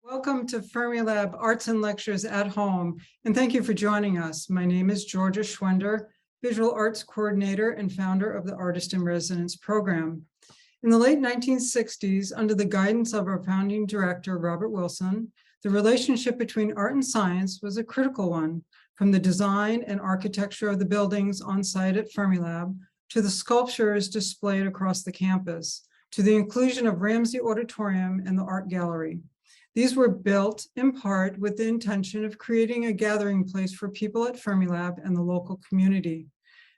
Welcome to Fermilab Arts and Lectures at Home, and thank you for joining us. My name is Georgia Schwender, Visual Arts Coordinator and founder of the Artist in Residence program. In the late 1960s, under the guidance of our founding director, Robert Wilson, the relationship between art and science was a critical one, from the design and architecture of the buildings on site at Fermilab to the sculptures displayed across the campus, to the inclusion of Ramsey Auditorium and the art gallery. These were built in part with the intention of creating a gathering place for people at Fermilab and the local community.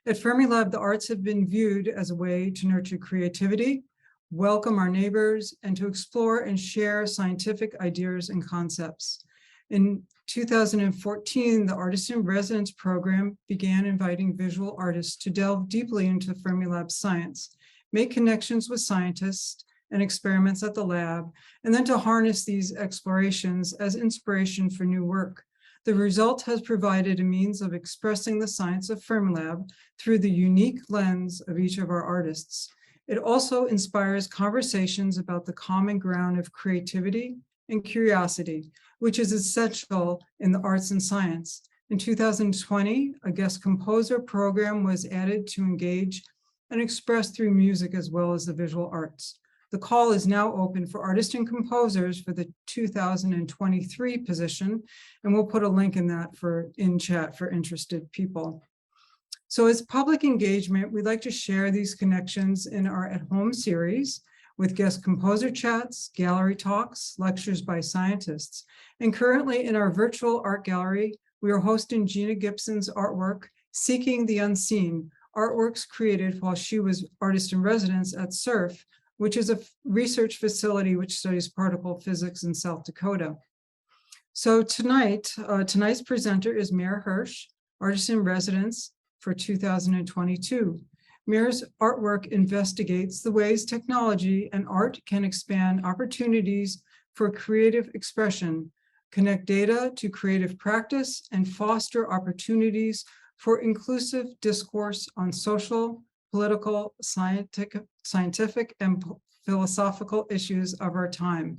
At Fermilab, the arts have been viewed as a way to nurture creativity, welcome our neighbors, and to explore and share scientific ideas and concepts. In 2014, the Artist in Residence program began inviting visual artists to delve deeply into Fermilab science, make connections with scientists, and experiments at the lab, and then to harness these explorations as inspiration for new work. The result has provided a means of expressing the science of Fermilab through the unique lens of each of our artists. It also inspires conversations about the common ground of creativity and curiosity, which is essential in the arts and science. In 2020, a guest composer program was added to engage and express through music as well as the visual arts. The call is now open for artists and composers for the 2023 position, and we'll put a link in that in chat for interested people. So as public engagement, we'd like to share these connections in our at-home series with guest composer chats, gallery talks, lectures by scientists. And currently in our virtual art gallery, we are hosting Gina Gibson's artwork, Seeking the Unseen, artworks created while she was artist in residence at SURF, which is a research facility which studies particle physics in South Dakota. So tonight's presenter is Mare Hirsch, artist in residence for 2022. Mare's artwork investigates the ways technology and art can expand opportunities for creative expression, connect data to creative practice, and foster opportunities for inclusive discourse on social, political, scientific, and philosophical issues of our time.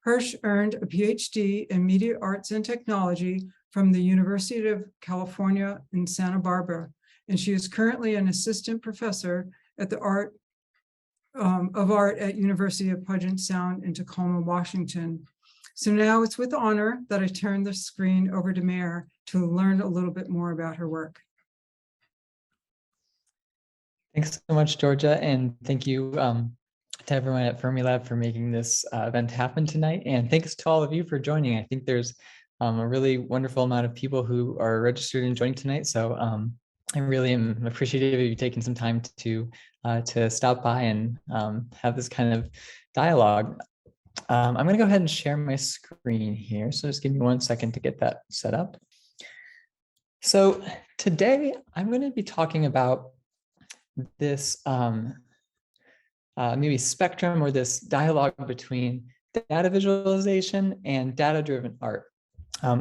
Hirsch earned a PhD in Media Arts and Technology from the University of California in Santa Barbara, and she is currently an assistant professor at the Art at University of Puget Sound in Tacoma, Washington. So now it's with honor that I turn the screen over to Mare to learn a little bit more about her work. Thanks so much, Georgia, and thank you to everyone at Fermilab for making this event happen tonight. And thanks to all of you for joining. I think there's a really wonderful amount of people who are registered and joining tonight. So I really am appreciative of you taking some time to stop by and have this kind of dialogue. I'm going to go ahead and share my screen here. So just give me 1 second to get that set up. So today I'm going to be talking about this maybe spectrum or this dialogue between data visualization and data-driven art.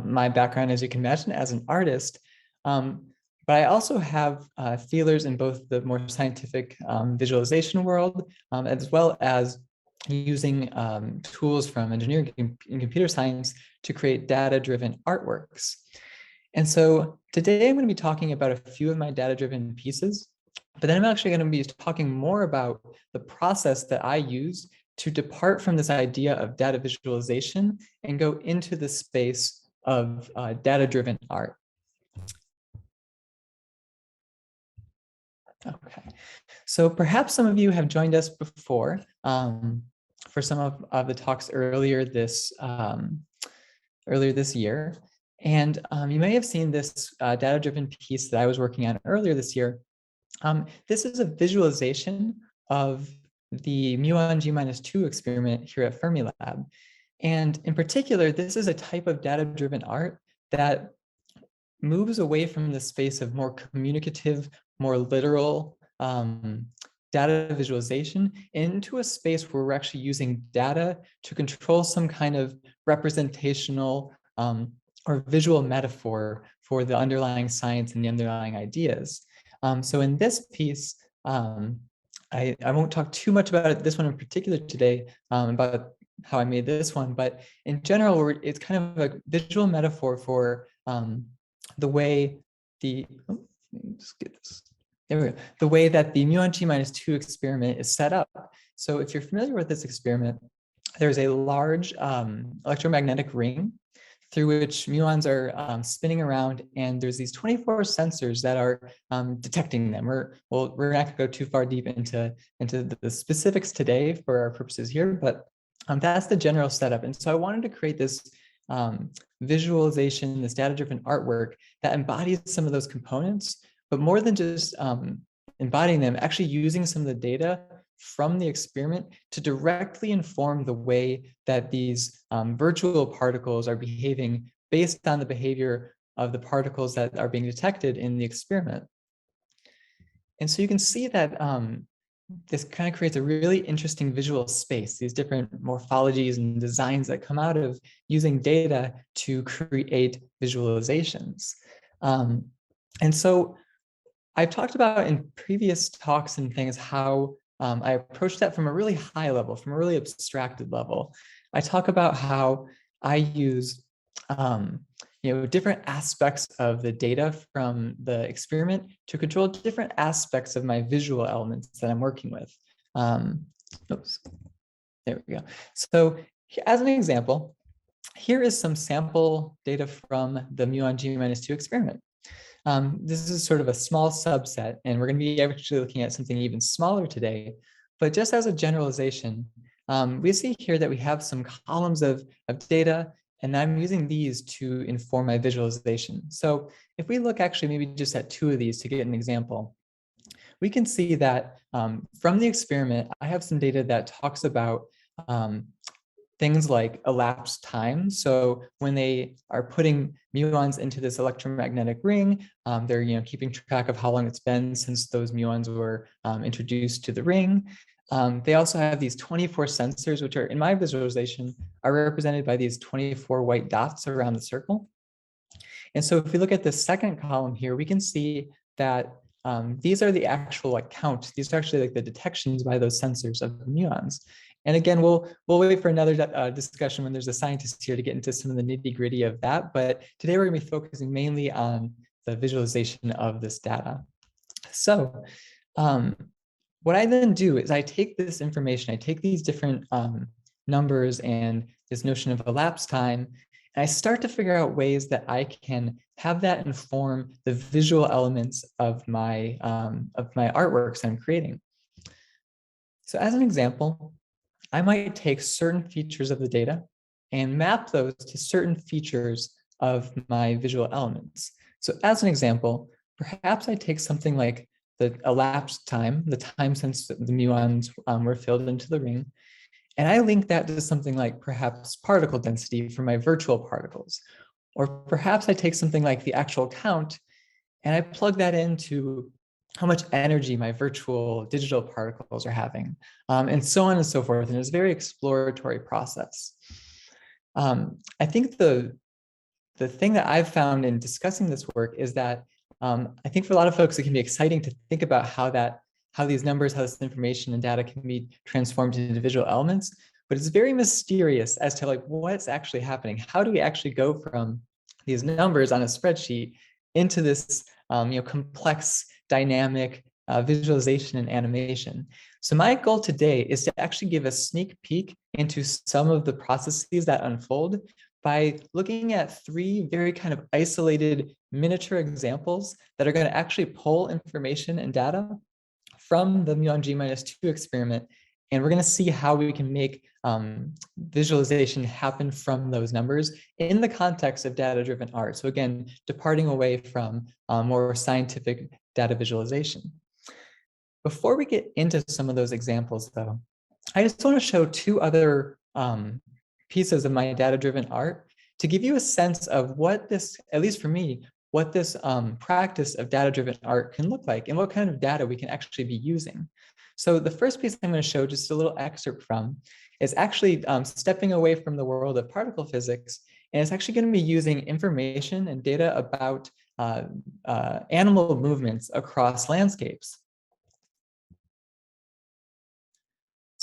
My background, as you can imagine, as an artist, but I also have feelers in both the more scientific visualization world, as well as using tools from engineering and computer science to create data-driven artworks. And so today I'm going to be talking about a few of my data-driven pieces. But then I'm actually going to be talking more about the process that I use to depart from this idea of data visualization and go into the space of data-driven art. Okay, so perhaps some of you have joined us before for some of the talks earlier this year. And you may have seen this data-driven piece that I was working on earlier this year. This is a visualization of the muon G-2 experiment here at Fermilab. And in particular, this is a type of data-driven art that moves away from the space of more communicative, more literal data visualization into a space where we're actually using data to control some kind of representational or visual metaphor for the underlying science and the underlying ideas. So in this piece, I won't talk too much about this one in particular today, about how I made this one, but in general, it's kind of a visual metaphor for the way the, oh, let me just get this. There we go. The way that the mu on G minus 2 experiment is set up. So if you're familiar with this experiment, there's a large electromagnetic ring through which muons are spinning around, and there's these 24 sensors that are detecting them. We're not going to go too far deep into the specifics today for our purposes here, but that's the general setup. And so I wanted to create this visualization, this data-driven artwork that embodies some of those components, but more than just embodying them, actually using some of the data from the experiment to directly inform the way that these virtual particles are behaving based on the behavior of the particles that are being detected in the experiment. And so you can see that this kind of creates a really interesting visual space, these different morphologies and designs that come out of using data to create visualizations. And so I've talked about in previous talks and things how I approach that from a really high level, from a really abstracted level. I talk about how I use different aspects of the data from the experiment to control different aspects of my visual elements that I'm working with. Oops, there we go. So as an example, here is some sample data from the mu on G minus 2 experiment. This is sort of a small subset, and we're going to be actually looking at something even smaller today. But just as a generalization, we see here that we have some columns of data, and I'm using these to inform my visualization. So if we look actually maybe just at 2 of these to get an example, we can see that from the experiment, I have some data that talks about things like elapsed time. So when they are putting muons into this electromagnetic ring, they're keeping track of how long it's been since those muons were introduced to the ring. They also have these 24 sensors, which are in my visualization are represented by these 24 white dots around the circle. And so if we look at the second column here, we can see that these are the actual count. These are actually the detections by those sensors of the muons. And again, we'll wait for another discussion when there's a scientist here to get into some of the nitty-gritty of that. But today we're going to be focusing mainly on the visualization of this data. So what I then do is I take this information, I take these different numbers and this notion of elapsed time, and I start to figure out ways that I can have that inform the visual elements of my artworks I'm creating. So as an example, I might take certain features of the data and map those to certain features of my visual elements. So as an example, perhaps I take something like the elapsed time, the time since the muons were filled into the ring, and I link that to something like perhaps particle density for my virtual particles. Or perhaps I take something like the actual count and I plug that into how much energy my virtual digital particles are having, and so on and so forth. And it's a very exploratory process. I think the thing that I've found in discussing this work is that I think for a lot of folks, it can be exciting to think about how these numbers, how this information and data can be transformed into visual elements, but it's very mysterious as to what's actually happening. How do we actually go from these numbers on a spreadsheet into this complex, dynamic visualization and animation? So my goal today is to actually give a sneak peek into some of the processes that unfold by looking at 3 very kind of isolated miniature examples that are going to actually pull information and data from the mu on G minus 2 experiment. And we're going to see how we can make visualization happen from those numbers in the context of data-driven art. So again, departing away from more scientific data visualization. Before we get into some of those examples, though, I just want to show 2 other pieces of my data-driven art to give you a sense of what this, at least for me, what this practice of data-driven art can look like and what kind of data we can actually be using. So the first piece I'm going to show just a little excerpt from is actually stepping away from the world of particle physics, and it's actually going to be using information and data about animal movements across landscapes.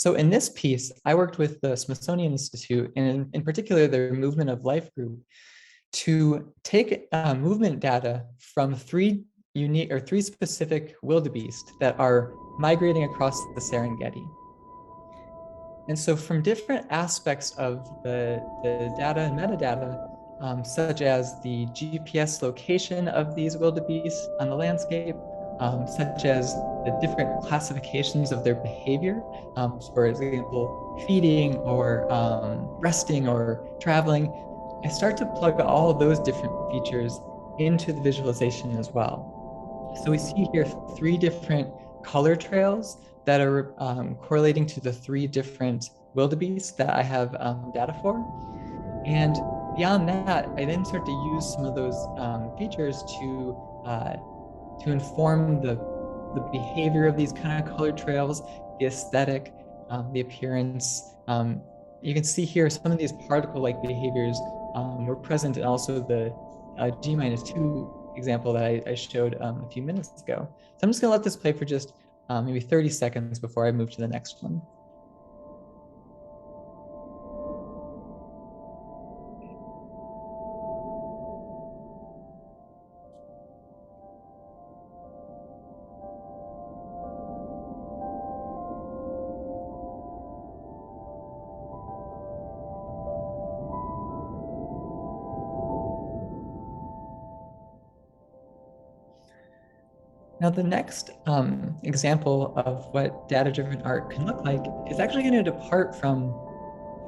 So in this piece, I worked with the Smithsonian Institute, and in particular, their Movement of Life group, to take movement data from three specific wildebeest that are migrating across the Serengeti. And so from different aspects of the data and metadata, such as the GPS location of these wildebeest on the landscape, such as the different classifications of their behavior, for example, feeding or resting or traveling, I start to plug all of those different features into the visualization as well. So we see here three different color trails that are correlating to the three different wildebeest that I have data for. And beyond that, I then start to use some of those features to inform the behavior of these kind of color trails, the aesthetic, the appearance. You can see here some of these particle-like behaviors were present, and also the G-2 example that I showed a few minutes ago. So I'm just gonna let this play for just maybe 30 seconds before I move to the next one. Now, the next example of what data-driven art can look like is actually going to depart from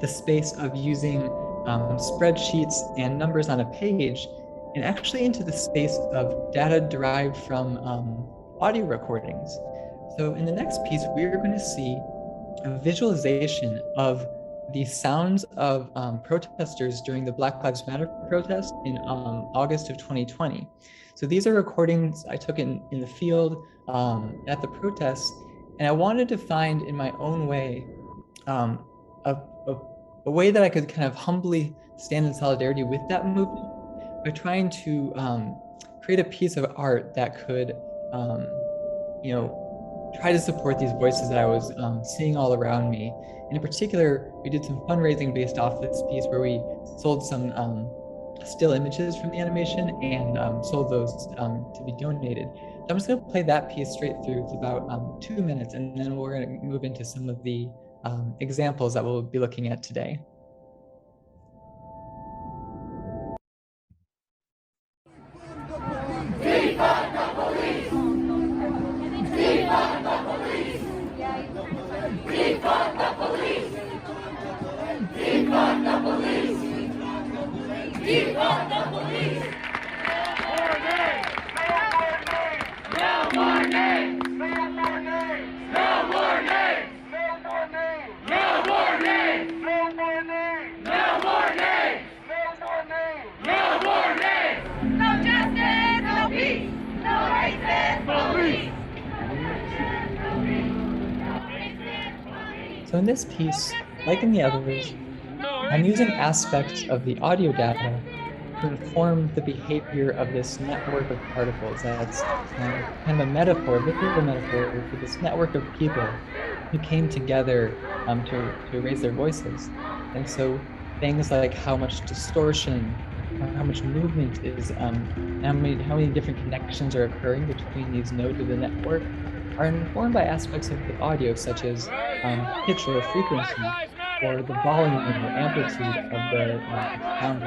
the space of using spreadsheets and numbers on a page, and actually into the space of data derived from audio recordings. So in the next piece, we're going to see a visualization of the sounds of protesters during the Black Lives Matter protest in August of 2020. So these are recordings I took in the field at the protests, and I wanted to find in my own way a way that I could kind of humbly stand in solidarity with that movement by trying to create a piece of art that could, try to support these voices that I was seeing all around me. And in particular, we did some fundraising based off this piece where we sold some still images from the animation and sold those to be donated. So I'm just going to play that piece straight through. It's about 2 minutes, and then we're going to move into some of the examples that we'll be looking at today. So in this piece, like in the others, I'm using aspects of the audio data to inform the behavior of this network of particles. That's kind of a metaphor, a visual metaphor for this network of people who came together to raise their voices. And so things like how much distortion, how much movement is, how many different connections are occurring between these nodes of the network are informed by aspects of the audio, such as pitch or frequency, or the volume or amplitude of the sound.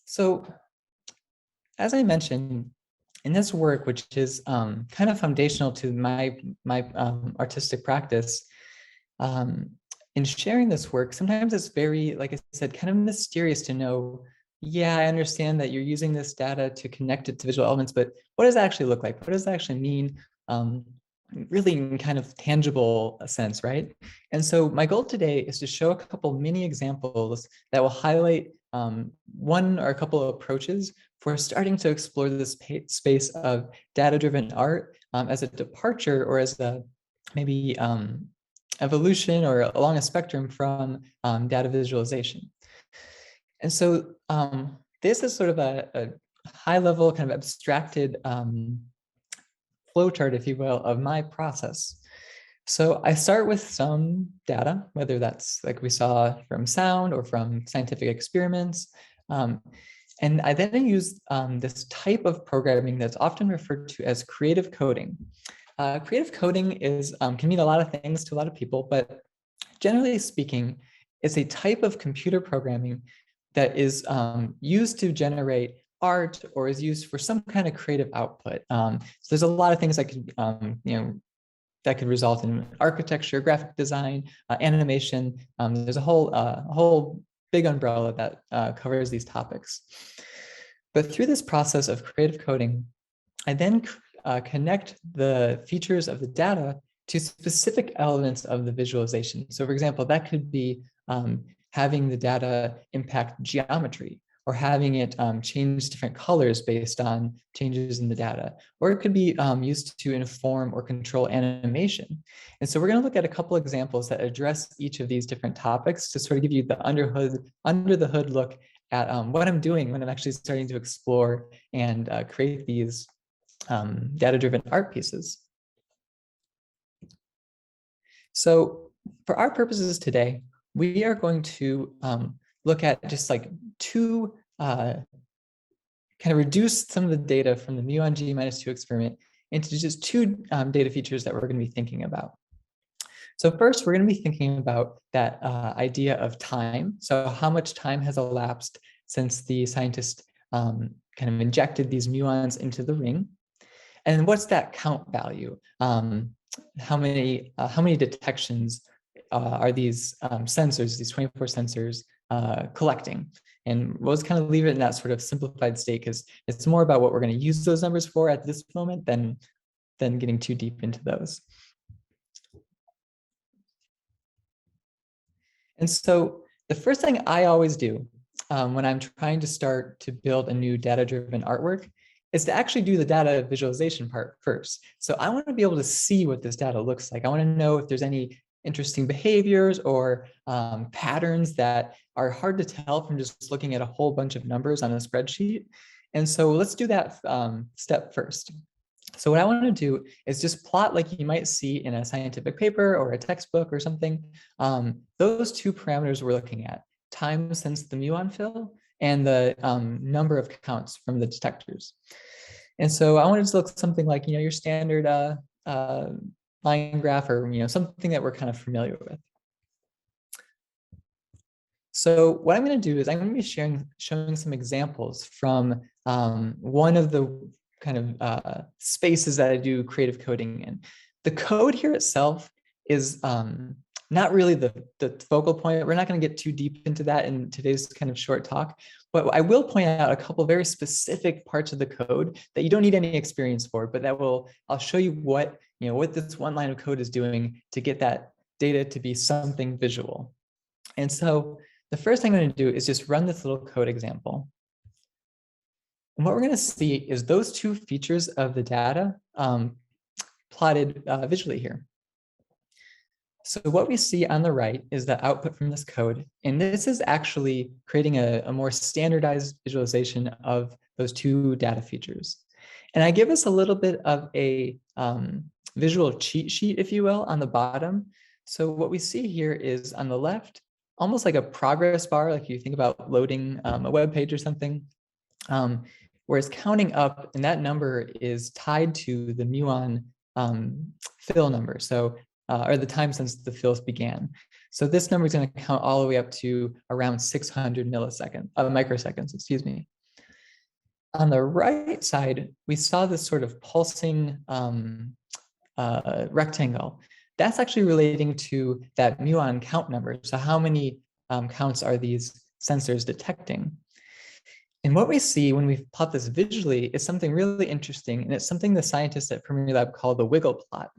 So, as I mentioned, in this work, which is kind of foundational to my artistic practice, in sharing this work, sometimes it's very, like I said, kind of mysterious to know, yeah, I understand that you're using this data to connect it to visual elements, but what does that actually look like? What does that actually mean? Really in kind of tangible sense, right? And so my goal today is to show a couple mini examples that will highlight one or a couple of approaches for starting to explore this space of data-driven art as a departure, or as a maybe evolution or along a spectrum from data visualization. And so this is sort of a high level kind of abstracted flowchart, if you will, of my process. So I start with some data, whether that's like we saw from sound or from scientific experiments. And I then use this type of programming that's often referred to as creative coding. Creative coding is can mean a lot of things to a lot of people, but generally speaking, it's a type of computer programming that is used to generate art or is used for some kind of creative output. So there's a lot of things that could, that could result in architecture, graphic design, animation. There's a whole big umbrella that covers these topics. But through this process of creative coding, I then connect the features of the data to specific elements of the visualization. So for example, that could be having the data impact geometry, or having it change different colors based on changes in the data, or it could be used to inform or control animation. And so we're going to look at a couple examples that address each of these different topics to sort of give you the under the hood look at what I'm doing when I'm actually starting to explore and create these data-driven art pieces. So for our purposes today, we are going to look at just like two, kind of reduce some of the data from the mu on G minus 2 experiment into just two data features that we're going to be thinking about. So first, we're going to be thinking about that idea of time. So how much time has elapsed since the scientist kind of injected these muons into the ring? And what's that count value? How many detections are these sensors, these 24 sensors, collecting? And we'll just kind of leave it in that sort of simplified state because it's more about what we're going to use those numbers for at this moment than getting too deep into those. And so the first thing I always do when I'm trying to start to build a new data-driven artwork is to actually do the data visualization part first. So I want to be able to see what this data looks like. I want to know if there's any interesting behaviors or patterns that are hard to tell from just looking at a whole bunch of numbers on a spreadsheet. And so let's do that step first. So what I want to do is just plot like you might see in a scientific paper or a textbook or something. Those two parameters we're looking at, time since the muon fill and the number of counts from the detectors. And so I wanted to look something like, your standard line graph, or something that we're kind of familiar with. So what I'm going to do is I'm going to be showing some examples from one of the kind of spaces that I do creative coding in. The code here itself is not really the focal point. We're not going to get too deep into that in today's kind of short talk, but I will point out a couple very specific parts of the code that you don't need any experience for, but I'll show you what this one line of code is doing to get that data to be something visual. And so the first thing I'm going to do is just run this little code example. And what we're going to see is those two features of the data plotted visually here. So what we see on the right is the output from this code. And this is actually creating a more standardized visualization of those two data features. And I give us a little bit of a visual cheat sheet, if you will, on the bottom. So what we see here is on the left, almost like a progress bar, like you think about loading a web page or something, where it's counting up, and that number is tied to the muon fill number. So or the time since the fills began. So this number is going to count all the way up to around 600 microseconds, excuse me. On the right side, we saw this sort of pulsing rectangle. That's actually relating to that muon count number. So how many counts are these sensors detecting? And what we see when we plot this visually is something really interesting, and it's something the scientists at Fermilab call the wiggle plot.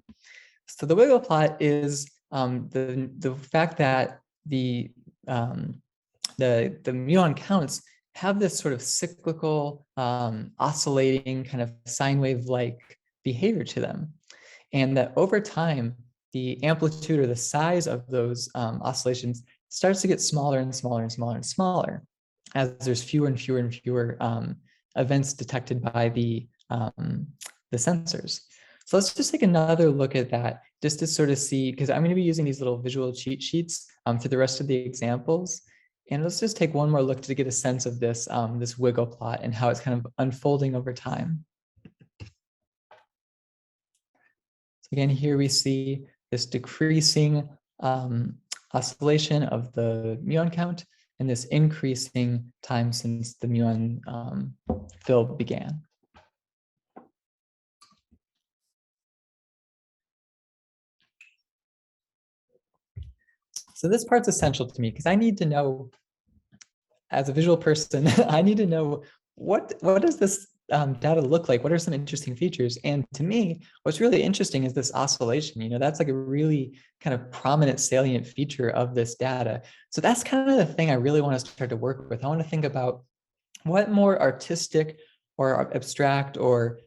So the wiggle plot is the fact that the muon counts have this sort of cyclical, oscillating kind of sine wave-like behavior to them, and that over time, the amplitude or the size of those oscillations starts to get smaller and smaller and smaller and smaller as there's fewer and fewer and fewer events detected by the sensors. So let's just take another look at that just to sort of see, because I'm going to be using these little visual cheat sheets for the rest of the examples. And let's just take one more look to get a sense of this, this wiggle plot and how it's kind of unfolding over time. So again, here we see this decreasing oscillation of the muon count and this increasing time since the muon fill began. So this part's essential to me because I need to know, as a visual person, I need to know what does this data look like? What are some interesting features? And to me, what's really interesting is this oscillation. You know, that's like a really kind of prominent salient feature of this data. So that's kind of the thing I really want to start to work with. I want to think about what more artistic or abstract or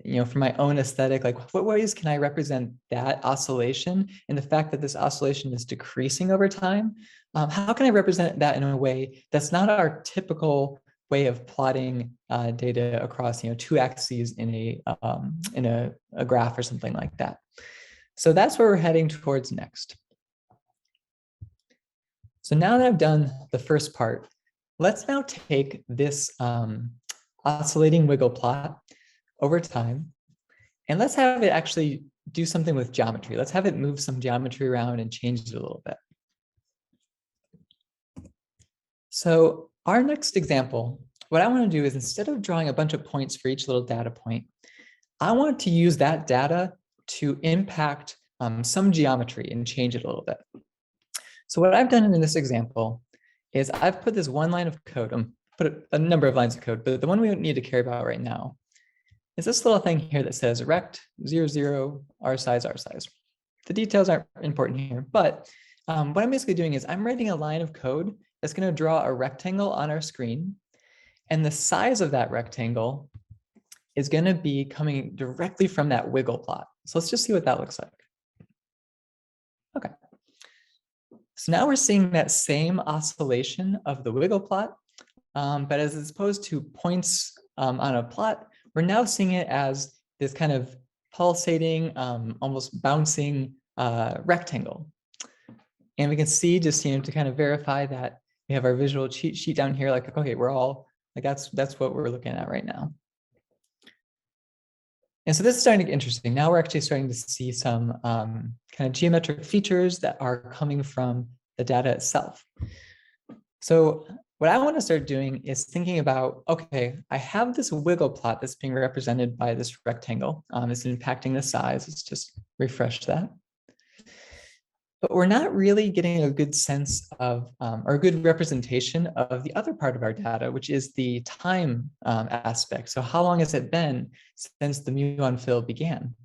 you know, for my own aesthetic, like what ways can I represent that oscillation and the fact that this oscillation is decreasing over time? How can I represent that in a way that's not our typical way of plotting data across, you know, two axes in a graph or something like that? So that's where we're heading towards next. So now that I've done the first part, let's now take this oscillating wiggle plot over time, and let's have it actually do something with geometry. Let's have it move some geometry around and change it a little bit. So our next example, what I want to do is instead of drawing a bunch of points for each little data point, I want to use that data to impact some geometry and change it a little bit. So what I've done in this example is I've put this one line of code, put a number of lines of code, but the one we need to care about right now is this little thing here that says rect 0, 0, r size. The details aren't important here, but what I'm basically doing is I'm writing a line of code that's going to draw a rectangle on our screen, and the size of that rectangle is going to be coming directly from that wiggle plot. So let's just see what that looks like. Okay. So now we're seeing that same oscillation of the wiggle plot, but as opposed to points on a plot, we're now seeing it as this kind of pulsating, almost bouncing rectangle. And we can see, just, you know, to kind of verify that we have our visual cheat sheet down here, like, okay, we're all like, that's what we're looking at right now. And so this is starting to get interesting. Now we're actually starting to see some kind of geometric features that are coming from the data itself. So what I want to start doing is thinking about, okay, I have this wiggle plot that's being represented by this rectangle. It's impacting the size. Let's just refresh that. But we're not really getting a good sense of, or a good representation of the other part of our data, which is the time aspect. So how long has it been since the muon fill began?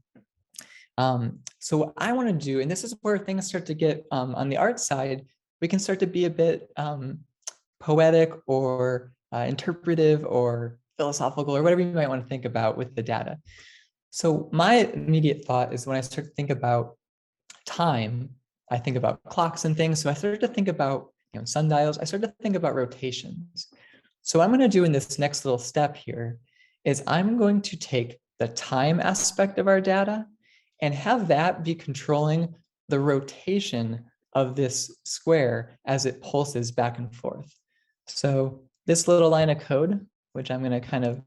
So what I want to do, and this is where things start to get on the art side, we can start to be a bit poetic or interpretive or philosophical or whatever you might want to think about with the data. So my immediate thought is when I start to think about time, I think about clocks and things. So I started to think about, you know, sundials. I started to think about rotations. So what I'm going to do in this next little step here is I'm going to take the time aspect of our data and have that be controlling the rotation of this square as it pulses back and forth. So this little line of code, which I'm going to kind of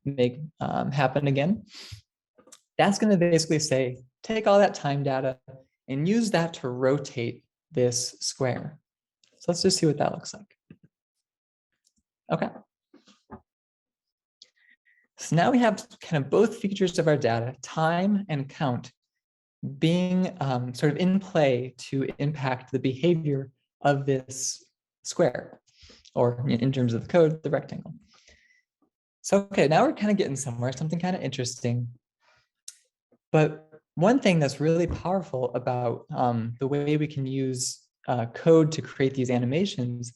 make happen again, that's going to basically say, take all that time data and use that to rotate this square. So let's just see what that looks like. Okay. So now we have kind of both features of our data, time and count, being sort of in play to impact the behavior of this square, or in terms of the code, the rectangle. So, okay, now we're kind of getting somewhere, something kind of interesting. But one thing that's really powerful about the way we can use code to create these animations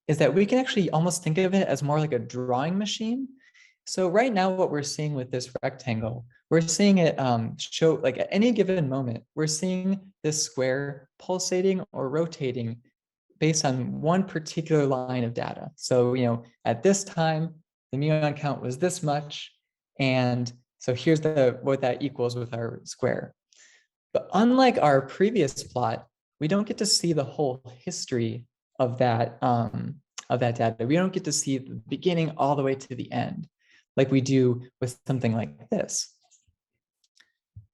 is that we can actually almost think of it as more like a drawing machine. So right now, what we're seeing with this rectangle, we're seeing it show, like at any given moment, we're seeing this square pulsating or rotating based on one particular line of data. So, at this time, the muon count was this much. And so here's what that equals with our square. But unlike our previous plot, we don't get to see the whole history of that data. We don't get to see the beginning all the way to the end, like we do with something like this.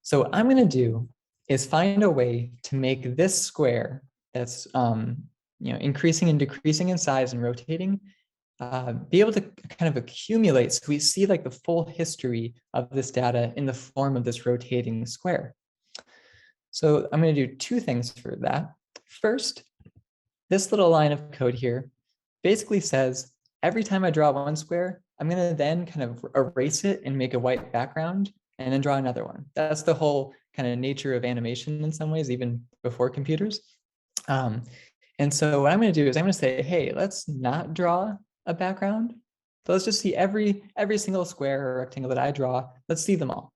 So what I'm going to do is find a way to make this square that's increasing and decreasing in size and rotating, be able to kind of accumulate, so we see like the full history of this data in the form of this rotating square. So I'm going to do two things for that. First, this little line of code here basically says every time I draw one square, I'm going to then kind of erase it and make a white background and then draw another one. That's the whole kind of nature of animation in some ways, even before computers. And so what I'm going to do is I'm going to say, hey, let's not draw a background. So let's just see every single square or rectangle that I draw. Let's see them all.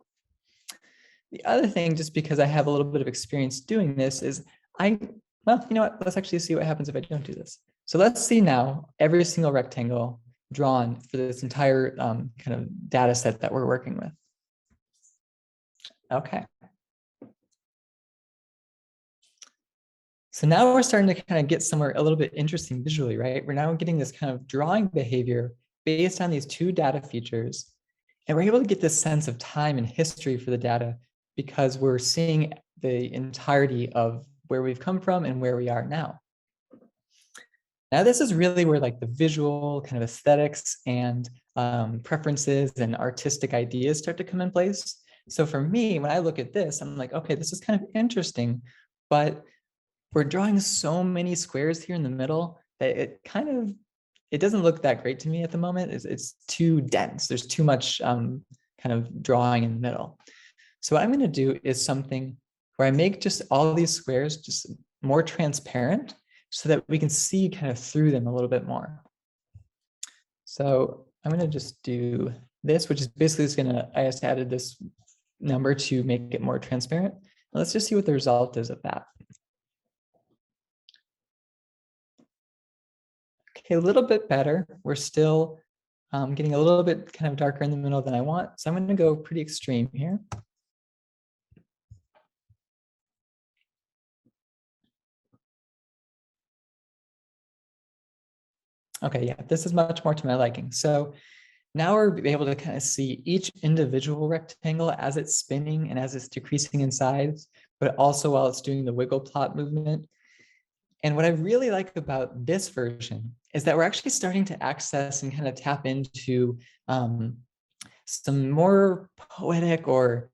The other thing, just because I have a little bit of experience doing this, is well, you know what? Let's actually see what happens if I don't do this. So let's see now every single rectangle drawn for this entire kind of data set that we're working with. Okay. So now we're starting to kind of get somewhere a little bit interesting visually, right? We're now getting this kind of drawing behavior based on these two data features. And we're able to get this sense of time and history for the data because we're seeing the entirety of where we've come from and where we are now. Now, this is really where like the visual kind of aesthetics and preferences and artistic ideas start to come in place. So for me, when I look at this, I'm like, okay, this is kind of interesting, but we're drawing so many squares here in the middle that it doesn't look that great to me at the moment. It's too dense. There's too much kind of drawing in the middle. So what I'm going to do is something where I make just all these squares just more transparent so that we can see kind of through them a little bit more. So I'm going to just do this, which is basically just I just added this number to make it more transparent. Let's just see what the result is of that. Okay, a little bit better. We're still getting a little bit kind of darker in the middle than I want. So I'm going to go pretty extreme here. Okay, yeah, this is much more to my liking. So now we're able to kind of see each individual rectangle as it's spinning and as it's decreasing in size, but also while it's doing the wiggle plot movement. And what I really like about this version is that we're actually starting to access and kind of tap into some more poetic or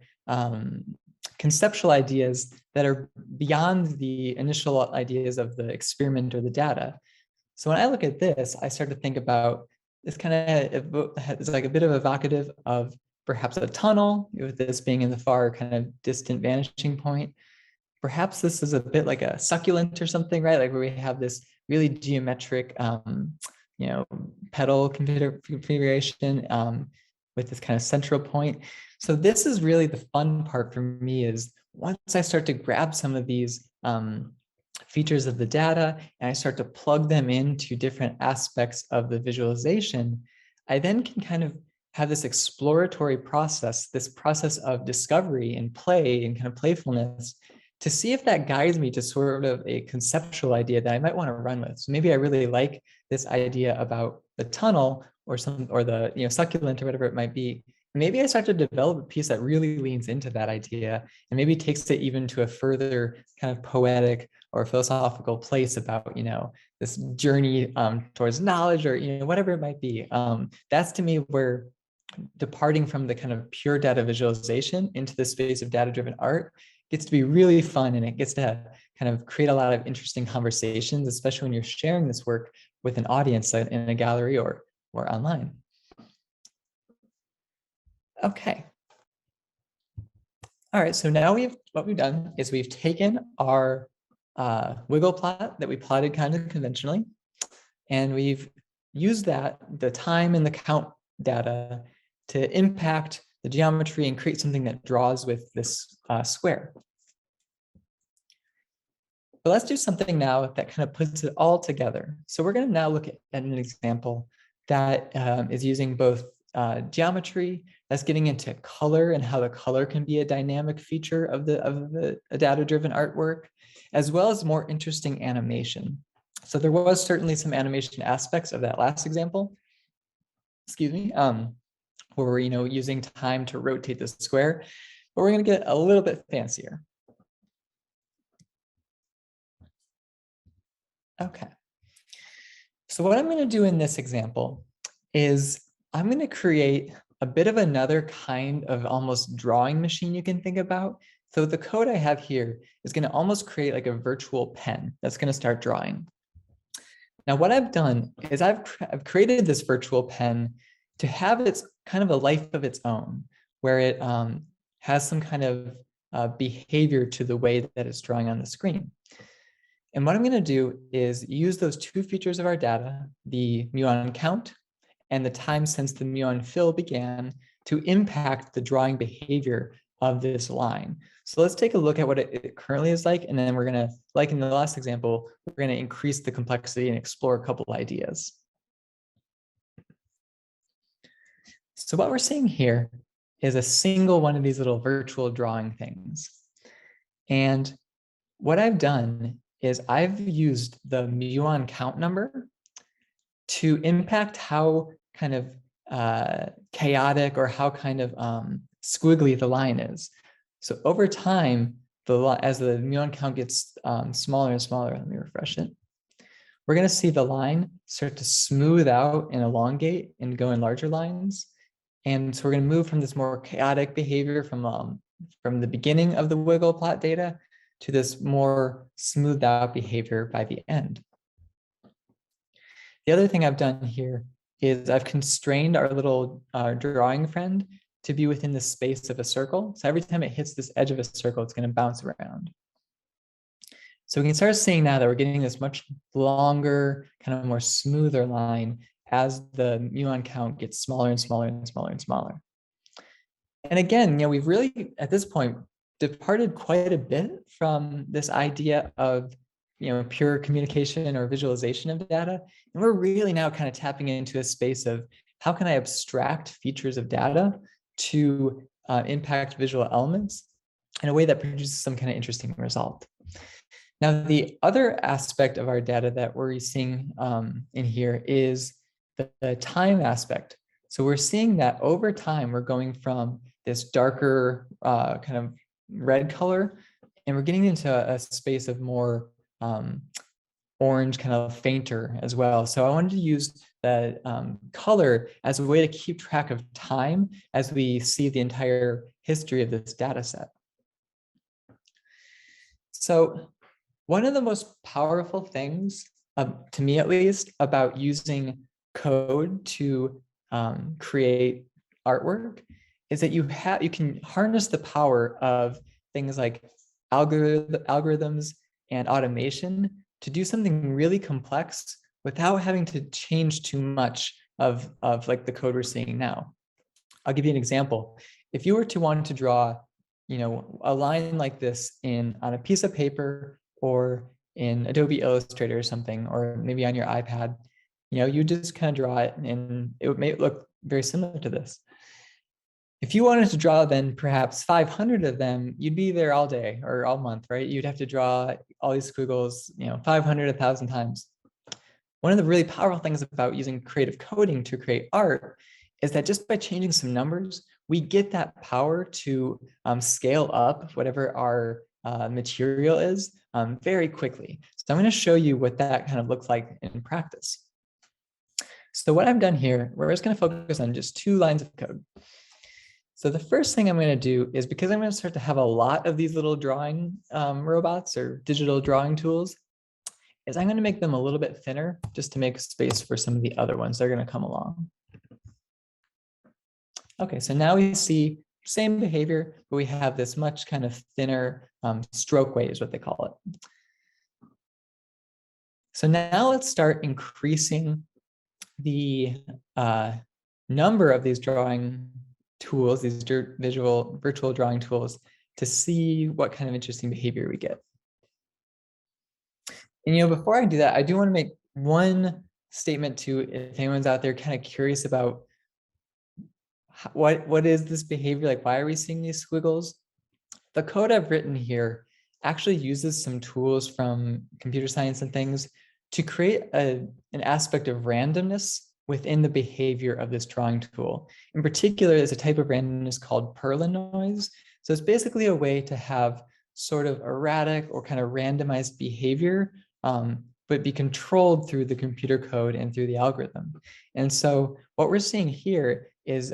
conceptual ideas that are beyond the initial ideas of the experiment or the data. So when I look at this, I start to think about this kind of, it's like a bit of evocative of perhaps a tunnel, with this being in the far kind of distant vanishing point. Perhaps this is a bit like a succulent or something, right? Like where we have this really geometric, petal configuration with this kind of central point. So this is really the fun part for me, is once I start to grab some of these features of the data and I start to plug them into different aspects of the visualization, I then can kind of have this exploratory process, this process of discovery and play and kind of playfulness, to see if that guides me to sort of a conceptual idea that I might want to run with. So maybe I really like this idea about the tunnel or the succulent or whatever it might be. Maybe I start to develop a piece that really leans into that idea and maybe takes it even to a further kind of poetic or philosophical place about, this journey towards knowledge or, whatever it might be. That's to me where departing from the kind of pure data visualization into the space of data-driven art gets to be really fun, and it gets to kind of create a lot of interesting conversations, especially when you're sharing this work with an audience in a gallery or online. Okay. All right, so now what we've done is we've taken our wiggle plot that we plotted kind of conventionally, and we've used the time and the count data to impact the geometry and create something that draws with this square. But let's do something now that kind of puts it all together. So we're going to now look at an example that is using both geometry, that's getting into color and how the color can be a dynamic feature of the data-driven artwork, as well as more interesting animation. So there was certainly some animation aspects of that last example, excuse me, where we're using time to rotate the square, but we're going to get a little bit fancier. Okay. So what I'm going to do in this example is I'm going to create a bit of another kind of almost drawing machine you can think about. So the code I have here is going to almost create like a virtual pen that's going to start drawing. Now, what I've done is I've created this virtual pen to have its kind of a life of its own, where it has some kind of behavior to the way that it's drawing on the screen. And what I'm going to do is use those two features of our data, the muon count and the time since the muon fill began, to impact the drawing behavior of this line. So let's take a look at what it currently is like, and then we're going to, like in the last example, we're going to increase the complexity and explore a couple ideas. So what we're seeing here is a single one of these little virtual drawing things. And what I've done is I've used the muon count number to impact how kind of chaotic or how kind of squiggly the line is. So over time, as the muon count gets smaller and smaller, let me refresh it, we're going to see the line start to smooth out and elongate and go in larger lines. And so we're going to move from this more chaotic behavior from the beginning of the wiggle plot data to this more smoothed out behavior by the end. The other thing I've done here is I've constrained our little drawing friend to be within the space of a circle. So every time it hits this edge of a circle, it's going to bounce around. So we can start seeing now that we're getting this much longer, kind of more smoother line as the muon count gets smaller and smaller and smaller and smaller. And again, we've really, at this point, departed quite a bit from this idea of pure communication or visualization of data. And we're really now kind of tapping into a space of how can I abstract features of data to impact visual elements in a way that produces some kind of interesting result. Now, the other aspect of our data that we're seeing in here is the time aspect. So we're seeing that over time, we're going from this darker kind of red color, and we're getting into a space of more orange, kind of fainter as well. So I wanted to use the color as a way to keep track of time as we see the entire history of this data set. So one of the most powerful things, to me at least, about using code to create artwork is that you can harness the power of things like algorithms and automation to do something really complex without having to change too much of like the code we're seeing now. I'll give you an example. If you were to want to draw, a line like this on a piece of paper or in Adobe Illustrator or something, or maybe on your iPad, you just kind of draw it and it may look very similar to this. If you wanted to draw then perhaps 500 of them, you'd be there all day or all month, right? You'd have to draw all these squiggles, 500, 1,000 times. One of the really powerful things about using creative coding to create art is that just by changing some numbers, we get that power to scale up whatever our material is very quickly. So I'm going to show you what that kind of looks like in practice. So what I've done here, we're just going to focus on just 2 lines of code. So the first thing I'm going to do is, because I'm going to start to have a lot of these little drawing robots or digital drawing tools, is I'm going to make them a little bit thinner just to make space for some of the other ones that are going to come along. Okay, so now we see same behavior, but we have this much kind of thinner stroke weight is what they call it. So now let's start increasing the number of these drawing tools, these virtual drawing tools, to see what kind of interesting behavior we get. And before I do that, I do want to make one statement too, if anyone's out there kind of curious about what is this behavior, like why are we seeing these squiggles? The code I've written here actually uses some tools from computer science and things to create an aspect of randomness within the behavior of this drawing tool. In particular, there's a type of randomness called Perlin noise. So it's basically a way to have sort of erratic or kind of randomized behavior, but be controlled through the computer code and through the algorithm. And so what we're seeing here is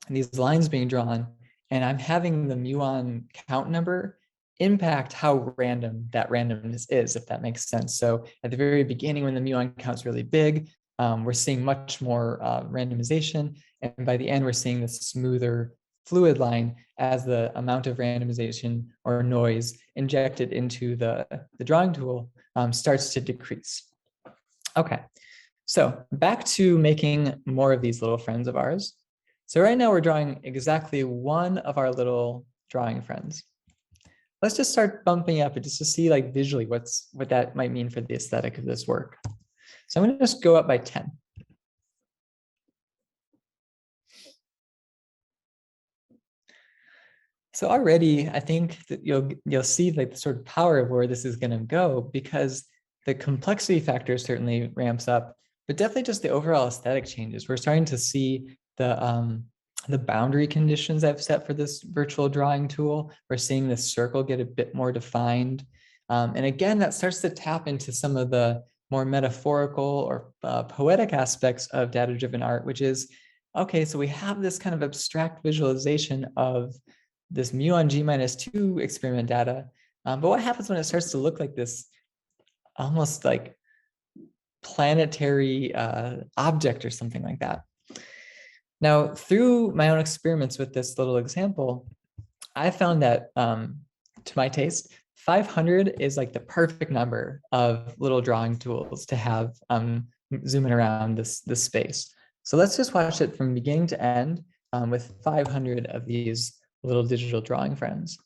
these lines being drawn, and I'm having the muon count number impact how random that randomness is, if that makes sense. So at the very beginning, when the muon count's really big, we're seeing much more randomization. And by the end, we're seeing this smoother fluid line as the amount of randomization or noise injected into the drawing tool starts to decrease. Okay, so back to making more of these little friends of ours. So right now we're drawing exactly one of our little drawing friends. Let's just start bumping up just to see like visually what that might mean for the aesthetic of this work. So I'm going to just go up by 10. So already I think that you'll see like the sort of power of where this is going to go, because the complexity factor certainly ramps up, but definitely just the overall aesthetic changes. We're starting to see the boundary conditions I've set for this virtual drawing tool. We're seeing this circle get a bit more defined. And again, that starts to tap into some of the more metaphorical or poetic aspects of data-driven art, which is, okay, so we have this kind of abstract visualization of this muon G-2 experiment data. But what happens when it starts to look like this almost like planetary object or something like that? Now, through my own experiments with this little example, I found that, to my taste, 500 is like the perfect number of little drawing tools to have zooming around this space. So let's just watch it from beginning to end with 500 of these little digital drawing friends.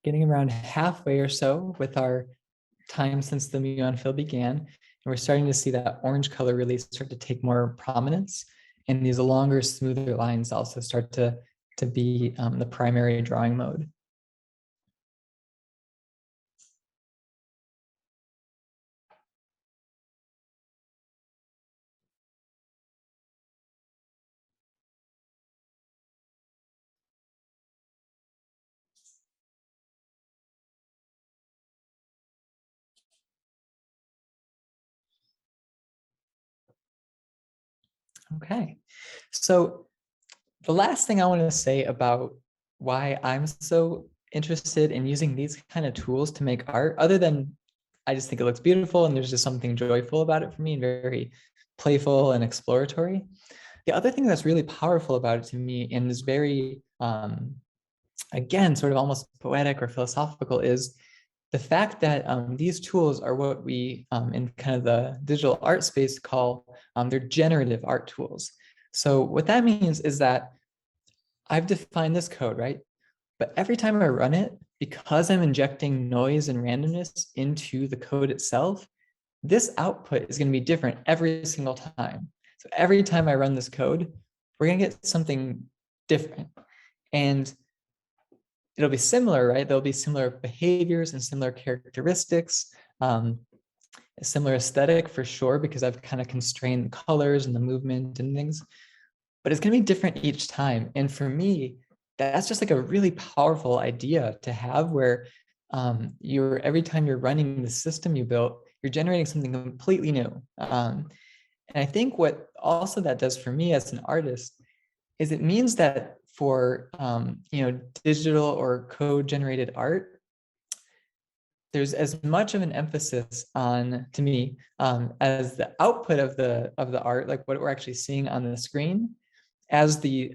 Getting around halfway or so with our time since the muon fill began, and we're starting to see that orange color really start to take more prominence, and these longer, smoother lines also start to be the primary drawing mode. Okay, so the last thing I want to say about why I'm so interested in using these kind of tools to make art, other than I just think it looks beautiful and there's just something joyful about it for me and very playful and exploratory. The other thing that's really powerful about it to me and is very, again, sort of almost poetic or philosophical is the fact that these tools are what we in kind of the digital art space call they're generative art tools. So what that means is that I've defined this code, right? But every time I run it, because I'm injecting noise and randomness into the code itself, this output is going to be different every single time. So every time I run this code, we're going to get something different. And it'll be similar, right? There'll be similar behaviors and similar characteristics, a similar aesthetic for sure, because I've kind of constrained the colors and the movement and things, but it's going to be different each time. And for me, that's just like a really powerful idea to have, where every time you're running the system you built, you're generating something completely new. And I think what also that does for me as an artist is it means that for digital or code-generated art, there's as much of an emphasis on, to me, as the output of the art, like what we're actually seeing on the screen, as the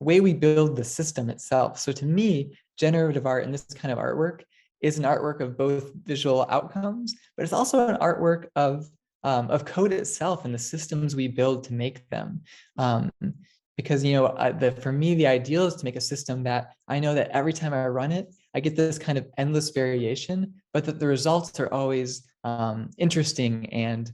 way we build the system itself. So to me, generative art and this kind of artwork is an artwork of both visual outcomes, but it's also an artwork of code itself and the systems we build to make them. Because for me, the ideal is to make a system that I know that every time I run it, I get this kind of endless variation, but that the results are always interesting, and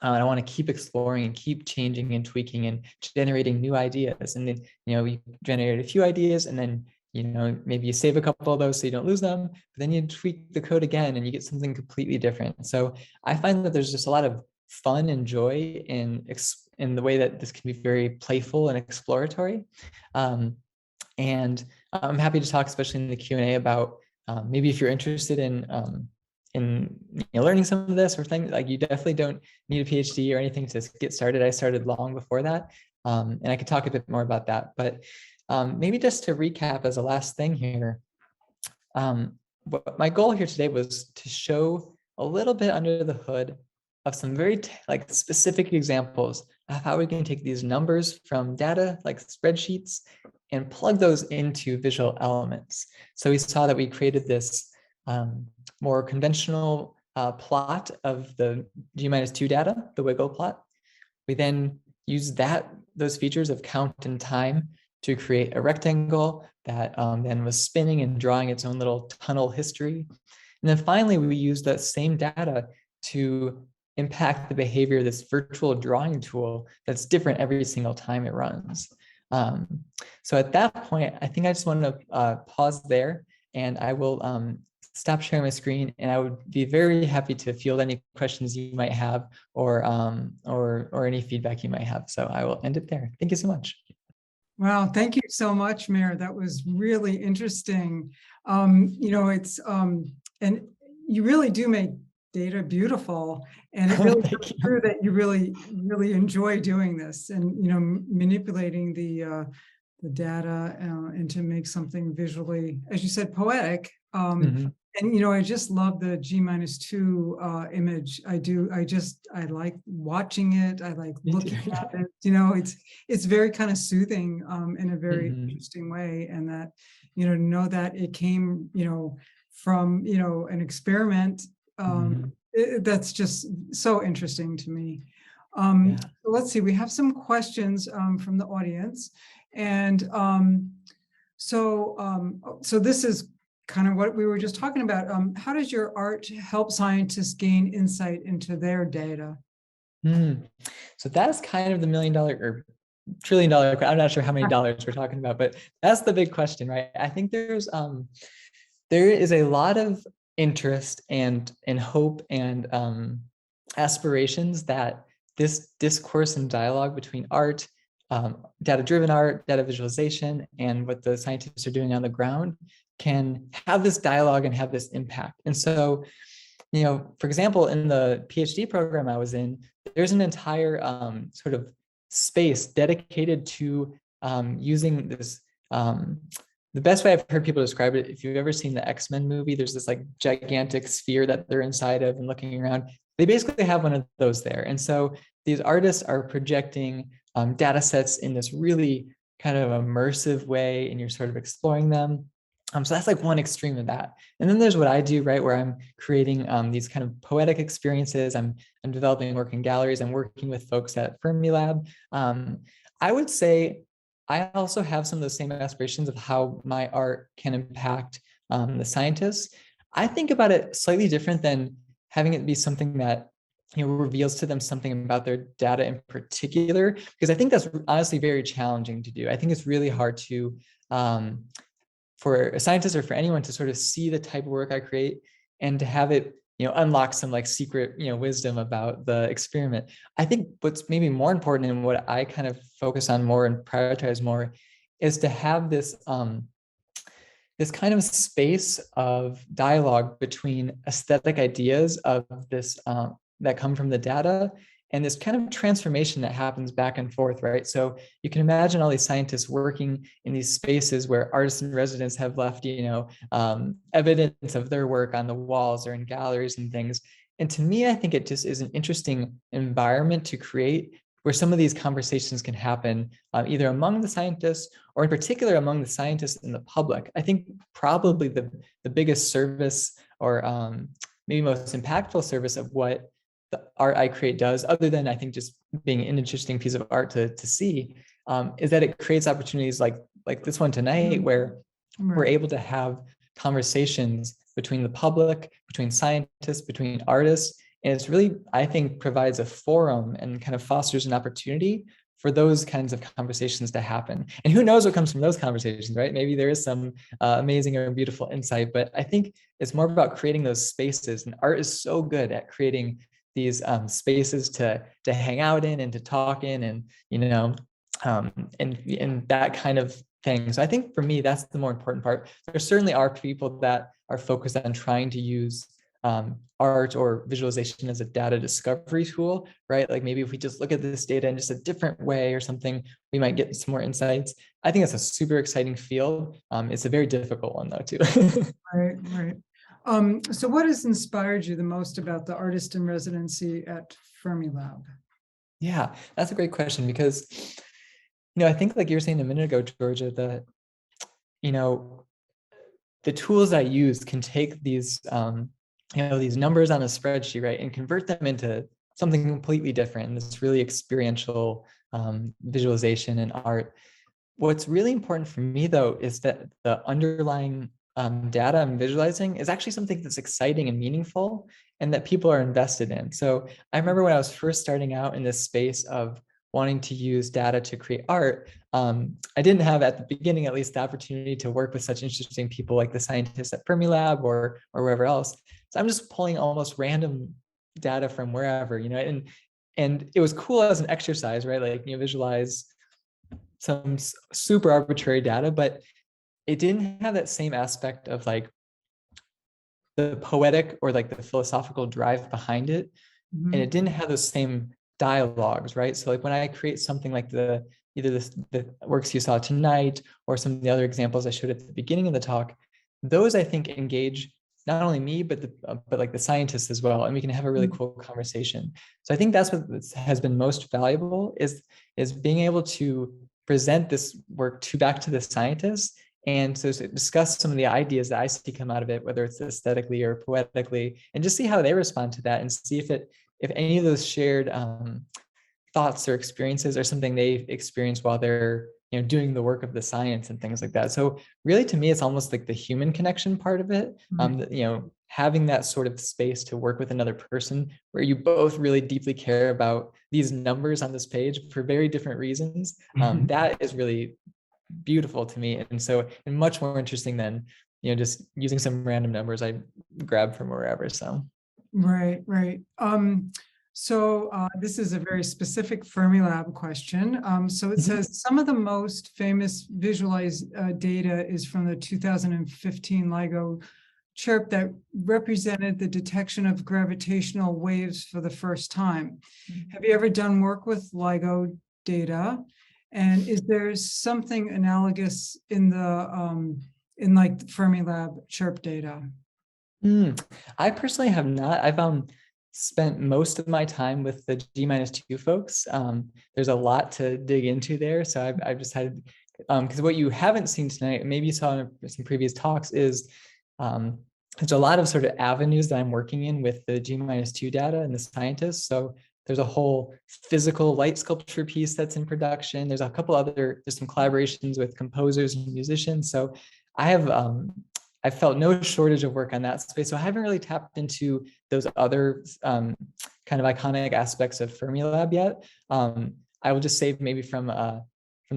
I want to keep exploring and keep changing and tweaking and generating new ideas. And then, we generate a few ideas, and then, maybe you save a couple of those so you don't lose them, but then you tweak the code again and you get something completely different. So I find that there's just a lot of fun and joy in the way that this can be very playful and exploratory. And I'm happy to talk, especially in the Q&A, about maybe if you're interested in learning some of this or things. Like, you definitely don't need a PhD or anything to get started. I started long before that, and I could talk a bit more about that. But maybe just to recap as a last thing here, what my goal here today was to show a little bit under the hood of some very specific examples of how we can take these numbers from data like spreadsheets and plug those into visual elements. So we saw that we created this more conventional plot of the G-2 data, the wiggle plot. We then used those features of count and time to create a rectangle that then was spinning and drawing its own little tunnel history. And then finally, we used that same data to impact the behavior of this virtual drawing tool that's different every single time it runs. So at that point, I think I just want to pause there, and I will stop sharing my screen, and I would be very happy to field any questions you might have, or any feedback you might have. So I will end it there. Thank you so much. Wow, thank you so much, Mare. That was really interesting. It's and you really do make data beautiful, and it really is true that you really enjoy doing this, and manipulating the data and to make something visually, as you said, poetic. And I just love the G-2 image. I like watching it. I like looking at it. It's very kind of soothing in a very interesting way, and that know that it came from an experiment. That's just so interesting to me. So let's see, we have some questions from the audience, and so this is kind of what we were just talking about. How does your art help scientists gain insight into their data? So that's kind of the $1 million or $1 trillion. I'm not sure how many dollars we're talking about, but that's the big question, right? I think there is a lot of interest and hope and aspirations that this discourse and dialogue between art, data-driven art, data visualization, and what the scientists are doing on the ground can have this dialogue and have this impact. And so, for example, in the PhD program I was in, there's an entire sort of space dedicated to using this. The best way I've heard people describe it, if you've ever seen the X-Men movie, there's this like gigantic sphere that they're inside of and looking around. They basically have one of those there. And so these artists are projecting data sets in this really kind of immersive way, and you're sort of exploring them. So that's like one extreme of that. And then there's what I do, right, where I'm creating these kind of poetic experiences. I'm developing work in galleries. I'm working with folks at Fermilab. I would say I also have some of the same aspirations of how my art can impact the scientists. I think about it slightly different than having it be something that reveals to them something about their data in particular, because I think that's honestly very challenging to do. I think it's really hard to for a scientist or for anyone to sort of see the type of work I create and to have it, unlock some like secret, wisdom about the experiment. I think what's maybe more important and what I kind of focus on more and prioritize more is to have this, this kind of space of dialogue between aesthetic ideas of this that come from the data and this kind of transformation that happens back and forth, right? So you can imagine all these scientists working in these spaces where artists in residence have left, evidence of their work on the walls or in galleries and things. And to me, I think it just is an interesting environment to create where some of these conversations can happen, either among the scientists or in particular among the scientists and the public. I think probably the biggest service or maybe most impactful service of what the art I create does, other than I think just being an interesting piece of art to see, is that it creates opportunities like this one tonight, where we're able to have conversations between the public, between scientists, between artists. And it's really, I think, provides a forum and kind of fosters an opportunity for those kinds of conversations to happen. And who knows what comes from those conversations, right? Maybe there is some amazing or beautiful insight, but I think it's more about creating those spaces. And art is so good at creating these spaces to hang out in and to talk in, and and that kind of thing. So I think for me, that's the more important part. There certainly are people that are focused on trying to use art or visualization as a data discovery tool, right? Like maybe if we just look at this data in just a different way or something, we might get some more insights. I think it's a super exciting field. It's a very difficult one though, too. Right, right. So what has inspired you the most about the artist in residency at Fermilab? Yeah, that's a great question, because, I think like you were saying a minute ago, Georgia, the tools I use can take these, these numbers on a spreadsheet, right, and convert them into something completely different. And this really experiential visualization and art. What's really important for me, though, is that the underlying data I'm visualizing is actually something that's exciting and meaningful, and that people are invested in. So I remember when I was first starting out in this space of wanting to use data to create art, I didn't have, at the beginning at least, the opportunity to work with such interesting people like the scientists at Fermilab or wherever else. So I'm just pulling almost random data from wherever, and it was cool as an exercise, right? Like, visualize some super arbitrary data, but it didn't have that same aspect of like the poetic or like the philosophical drive behind it. Mm-hmm. And it didn't have those same dialogues, right? So like when I create something like either the works you saw tonight or some of the other examples I showed at the beginning of the talk, those I think engage not only me, but like the scientists as well. And we can have a really cool conversation. So I think that's what has been most valuable is being able to present this work back to the scientists, and so discuss some of the ideas that I see come out of it, whether it's aesthetically or poetically, and just see how they respond to that, and see if any of those shared thoughts or experiences are something they experience while they're doing the work of the science and things like that. So really, to me, it's almost like the human connection part of it. Having that sort of space to work with another person where you both really deeply care about these numbers on this page for very different reasons. That is really beautiful to me, and much more interesting than just using some random numbers I grabbed from wherever. So right. So this is a very specific Fermilab question. So it says some of the most famous visualized data is from the 2015 LIGO chirp that represented the detection of gravitational waves for the first time. Have you ever done work with LIGO data? And is there something analogous in the in like Fermilab chirp data? I personally have not. I've spent most of my time with the G-2 folks. There's a lot to dig into there, so I've decided, because what you haven't seen tonight, maybe you saw in some previous talks, is there's a lot of sort of avenues that I'm working in with the G-2 data and the scientists. So there's a whole physical light sculpture piece that's in production. There's some collaborations with composers and musicians. So I've felt no shortage of work on that space. So I haven't really tapped into those other kind of iconic aspects of Fermilab yet. I will just say, maybe from the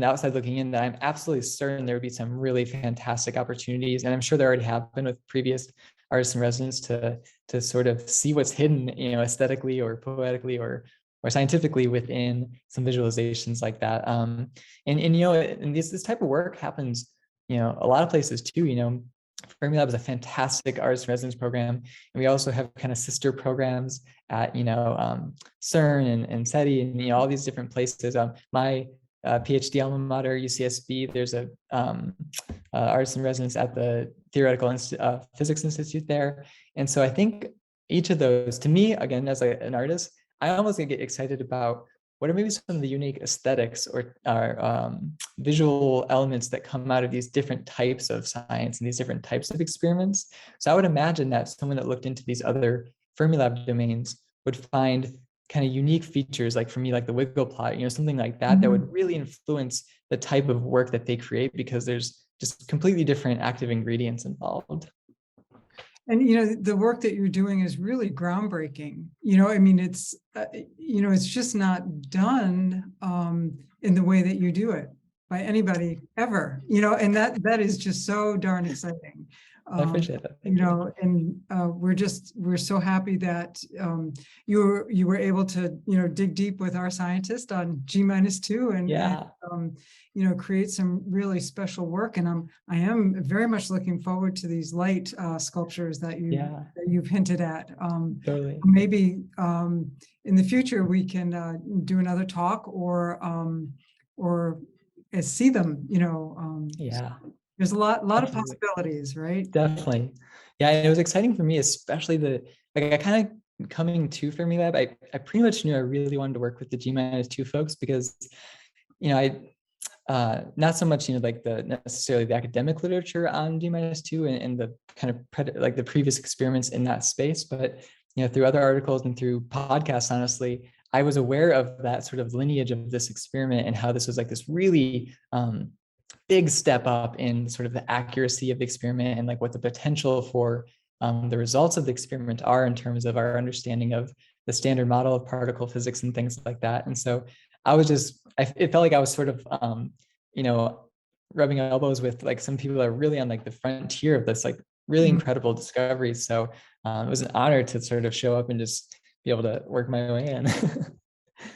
outside looking in, that I'm absolutely certain there would be some really fantastic opportunities, and I'm sure there already have been with previous artists in residence to sort of see what's hidden, aesthetically or poetically or scientifically within some visualizations like that. And this type of work happens, a lot of places too. Fermilab is a fantastic artist residence program, and we also have kind of sister programs at CERN and SETI and all these different places. My PhD alma mater, UCSB, there's a artist in residence at the Theoretical Physics Institute there, and so I think each of those, to me, again, as an artist, I almost get excited about what are maybe some of the unique aesthetics or visual elements that come out of these different types of science and these different types of experiments. So I would imagine that someone that looked into these other Fermilab domains would find kind of unique features, like for me, like the wiggle plot, something like that, that would really influence the type of work that they create, because there's just completely different active ingredients involved. And the work that you're doing is really groundbreaking. I mean, it's it's just not done in the way that you do it by anybody ever. And that is just so darn exciting. I appreciate that. And we're so happy that you were able to dig deep with our scientist on G-2 and create some really special work. And I am very much looking forward to these light sculptures that you've hinted at. Totally. Maybe in the future we can do another talk or see them. There's a lot of possibilities, right? Definitely. Yeah, and it was exciting for me, especially I kind of coming to Fermilab, I pretty much knew I really wanted to work with the G-2 folks, because, I not so much, necessarily the academic literature on G-2 and the kind of the previous experiments in that space, but, through other articles and through podcasts, honestly, I was aware of that sort of lineage of this experiment and how this was like this really, big step up in sort of the accuracy of the experiment and like what the potential for the results of the experiment are in terms of our understanding of the standard model of particle physics and things like that. And so it felt like I was sort of, rubbing elbows with like some people that are really on like the frontier of this like really incredible discovery. So it was an honor to sort of show up and just be able to work my way in.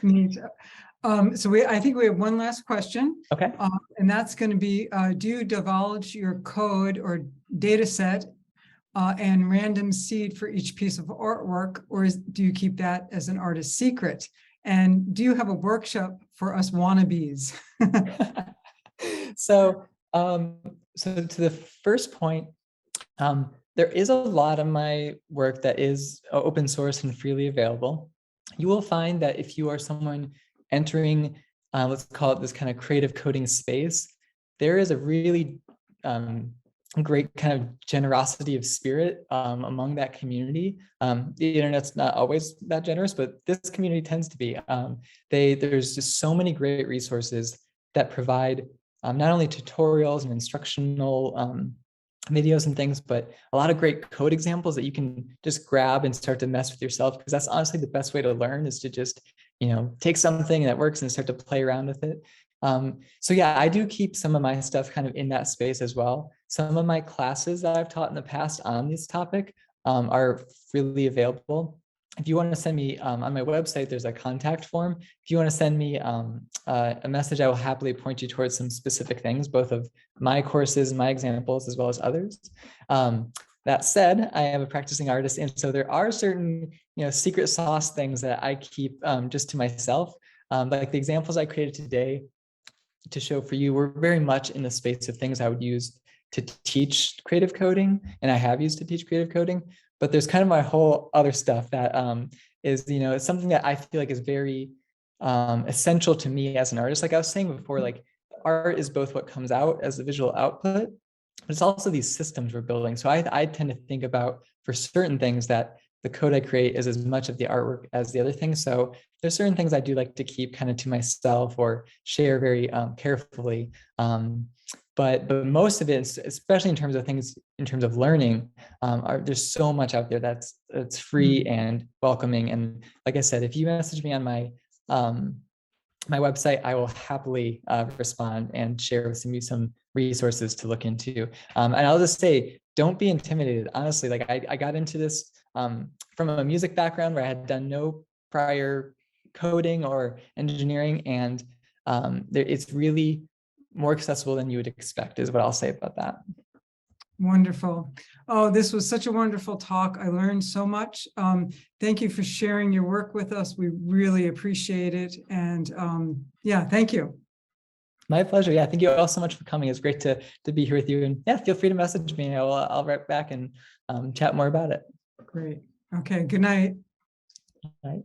Neat. So I think we have one last question. Okay. And that's going to be, do you divulge your code or data set and random seed for each piece of artwork, or do you keep that as an artist secret? And do you have a workshop for us wannabes? So to the first point, there is a lot of my work that is open source and freely available. You will find that if you are someone entering, let's call it this kind of creative coding space, there is a really great kind of generosity of spirit among that community. The internet's not always that generous, but this community tends to be. There's just so many great resources that provide not only tutorials and instructional videos and things, but a lot of great code examples that you can just grab and start to mess with yourself, because that's honestly the best way to learn, is to just take something that works and start to play around with it. So yeah, I do keep some of my stuff kind of in that space as well. Some of my classes that I've taught in the past on this topic are freely available. If you want to send me on my website, there's a contact form. If you want to send me a message, I will happily point you towards some specific things, both of my courses, my examples, as well as others. That said, I am a practicing artist, and so there are certain secret sauce things that I keep just to myself. Like the examples I created today to show for you were very much in the space of things I would use to teach creative coding, and I have used to teach creative coding. But there's kind of my whole other stuff that is, it's something that I feel like is very essential to me as an artist. Like I was saying before, like art is both what comes out as the visual output, but it's also these systems we're building. So I tend to think about, for certain things, that the code I create is as much of the artwork as the other things. So there's certain things I do like to keep kind of to myself or share very carefully. But most of it, especially in terms of things, in terms of learning, there's so much out there that's free and welcoming. And like I said, if you message me on my my website, I will happily respond and share with you some resources to look into. And I'll just say, don't be intimidated. Honestly, like I got into this from a music background where I had done no prior coding or engineering, and it's really more accessible than you would expect, is what I'll say about that. Wonderful. Oh, this was such a wonderful talk. I learned so much. Thank you for sharing your work with us. We really appreciate it. And yeah, thank you. My pleasure. Yeah, thank you all so much for coming. It's great to be here with you. And yeah, feel free to message me. I'll write back and chat more about it. Great. Okay. Good night. All right.